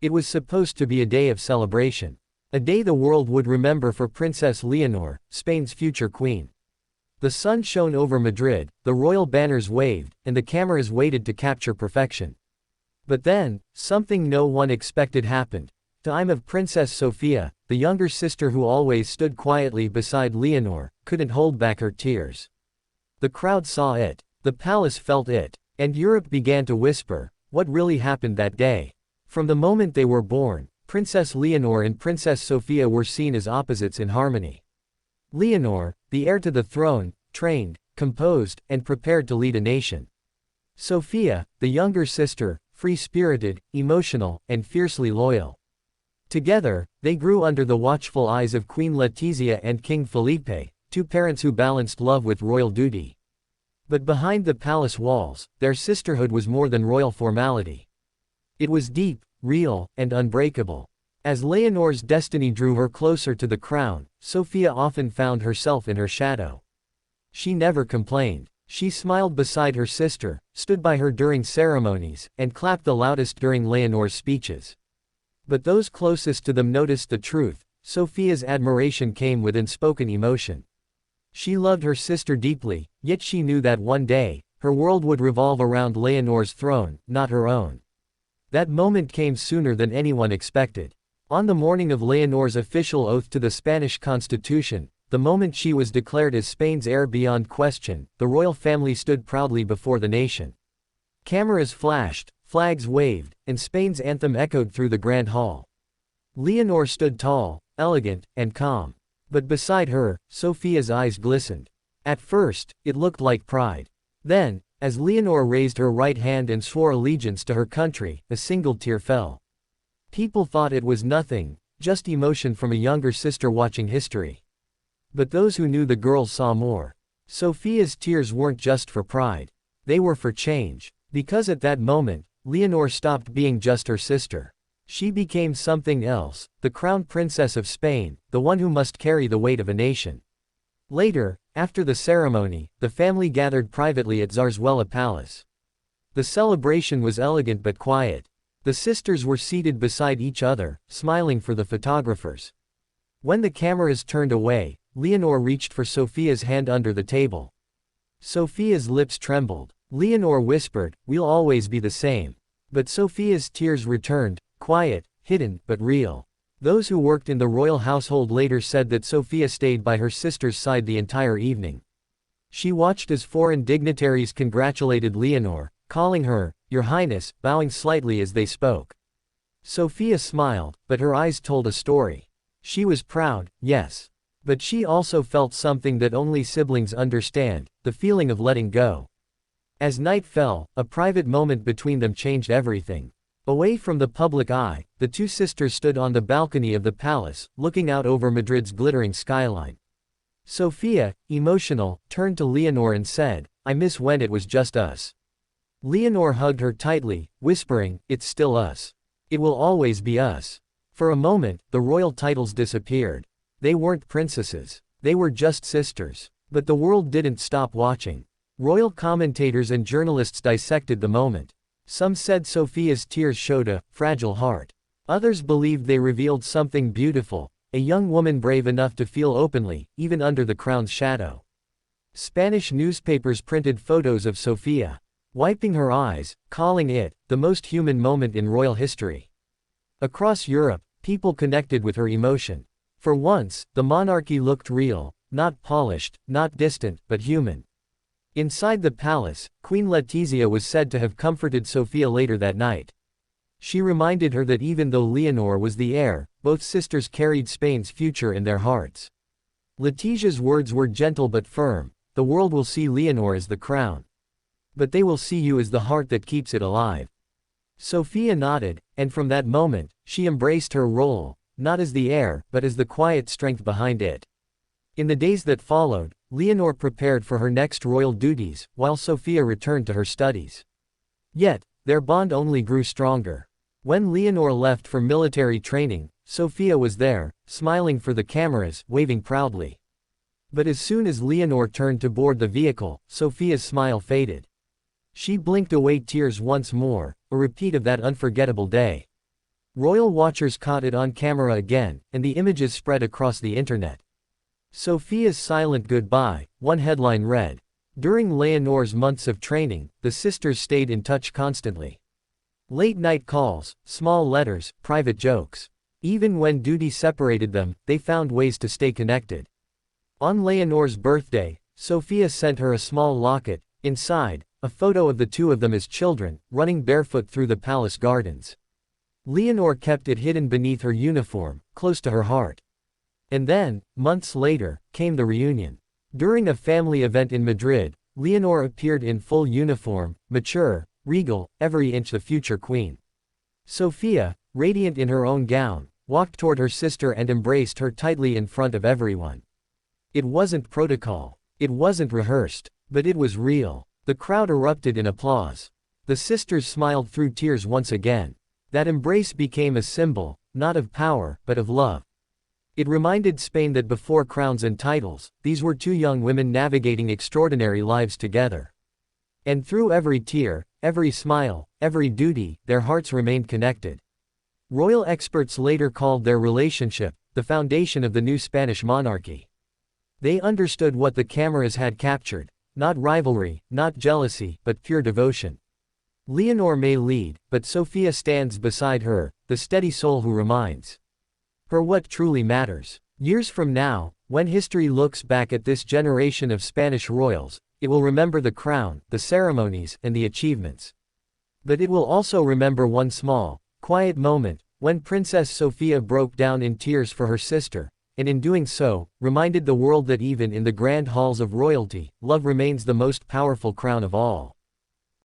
It was supposed to be a day of celebration. A day the world would remember for Princess Leonor, Spain's future queen. The sun shone over Madrid, the royal banners waved, and the cameras waited to capture perfection. But then, something no one expected happened. The time of Princess Sofia, the younger sister who always stood quietly beside Leonor, couldn't hold back her tears. The crowd saw it, the palace felt it, and Europe began to whisper, what really happened that day? From the moment they were born, Princess Leonor and Princess Sofia were seen as opposites in harmony. Leonor, the heir to the throne, trained, composed, and prepared to lead a nation. Sofia, the younger sister, free-spirited, emotional, and fiercely loyal. Together, they grew under the watchful eyes of Queen Letizia and King Felipe, two parents who balanced love with royal duty. But behind the palace walls, their sisterhood was more than royal formality. It was deep, real, and unbreakable. As Leonor's destiny drew her closer to the crown, Sofia often found herself in her shadow. She never complained. She smiled beside her sister, stood by her during ceremonies, and clapped the loudest during Leonor's speeches. But those closest to them noticed the truth. Sofia's admiration came with unspoken emotion. She loved her sister deeply, yet she knew that one day, her world would revolve around Leonor's throne, not her own. That moment came sooner than anyone expected. On the morning of Leonor's official oath to the Spanish Constitution, the moment she was declared as Spain's heir beyond question, the royal family stood proudly before the nation. Cameras flashed, flags waved, and Spain's anthem echoed through the grand hall. Leonor stood tall, elegant, and calm. But beside her, Sofia's eyes glistened. At first, it looked like pride. Then, as Leonor raised her right hand and swore allegiance to her country, a single tear fell. People thought it was nothing, just emotion from a younger sister watching history. But those who knew the girl saw more. Sofia's tears weren't just for pride. They were for change. Because at that moment, Leonor stopped being just her sister. She became something else, the crowned princess of Spain, the one who must carry the weight of a nation. Later, after the ceremony, the family gathered privately at Zarzuela Palace. The celebration was elegant but quiet. The sisters were seated beside each other, smiling for the photographers. When the cameras turned away, Leonor reached for Sofia's hand under the table. Sofia's lips trembled. Leonor whispered, "We'll always be the same." But Sofia's tears returned, quiet, hidden, but real. Those who worked in the royal household later said that Sofia stayed by her sister's side the entire evening. She watched as foreign dignitaries congratulated Leonor, calling her, "Your Highness," bowing slightly as they spoke. Sofia smiled, but her eyes told a story. She was proud, yes. But she also felt something that only siblings understand, the feeling of letting go. As night fell, a private moment between them changed everything. Away from the public eye, the two sisters stood on the balcony of the palace, looking out over Madrid's glittering skyline. Sofia, emotional, turned to Leonor and said, "I miss when it was just us." Leonor hugged her tightly, whispering, "It's still us. It will always be us." For a moment, the royal titles disappeared. They weren't princesses. They were just sisters. But the world didn't stop watching. Royal commentators and journalists dissected the moment. Some said Sofia's tears showed a fragile heart. Others believed they revealed something beautiful, a young woman brave enough to feel openly, even under the crown's shadow. Spanish newspapers printed photos of Sofia, wiping her eyes, calling it the most human moment in royal history. Across Europe, people connected with her emotion. For once, the monarchy looked real, not polished, not distant, but human. Inside the palace, Queen Letizia was said to have comforted Sofia later that night. She reminded her that even though Leonor was the heir, both sisters carried Spain's future in their hearts. Letizia's words were gentle but firm. "The world will see Leonor as the crown. But they will see you as the heart that keeps it alive." Sofia nodded, and from that moment, she embraced her role, not as the heir, but as the quiet strength behind it. In the days that followed, Leonor prepared for her next royal duties, while Sofia returned to her studies. Yet, their bond only grew stronger. When Leonor left for military training, Sofia was there, smiling for the cameras, waving proudly. But as soon as Leonor turned to board the vehicle, Sofia's smile faded. She blinked away tears once more, a repeat of that unforgettable day. Royal watchers caught it on camera again, and the images spread across the internet. Sofia's silent goodbye, one headline read. During Leonor's months of training, the sisters stayed in touch constantly. Late-night calls, small letters, private jokes. Even when duty separated them, they found ways to stay connected. On Leonor's birthday, Sofia sent her a small locket, inside, a photo of the two of them as children, running barefoot through the palace gardens. Leonor kept it hidden beneath her uniform, close to her heart. And then, months later, came the reunion. During a family event in Madrid, Leonor appeared in full uniform, mature, regal, every inch the future queen. Sofia, radiant in her own gown, walked toward her sister and embraced her tightly in front of everyone. It wasn't protocol. It wasn't rehearsed. But it was real. The crowd erupted in applause. The sisters smiled through tears once again. That embrace became a symbol, not of power, but of love. It reminded Spain that before crowns and titles, these were two young women navigating extraordinary lives together. And through every tear, every smile, every duty, their hearts remained connected. Royal experts later called their relationship the foundation of the new Spanish monarchy. They understood what the cameras had captured, not rivalry, not jealousy, but pure devotion. Leonor may lead, but Sofia stands beside her, the steady soul who reminds her what truly matters. Years from now, when history looks back at this generation of Spanish royals, it will remember the crown, the ceremonies, and the achievements. But it will also remember one small, quiet moment, when Princess Sofia broke down in tears for her sister, and in doing so, reminded the world that even in the grand halls of royalty, love remains the most powerful crown of all.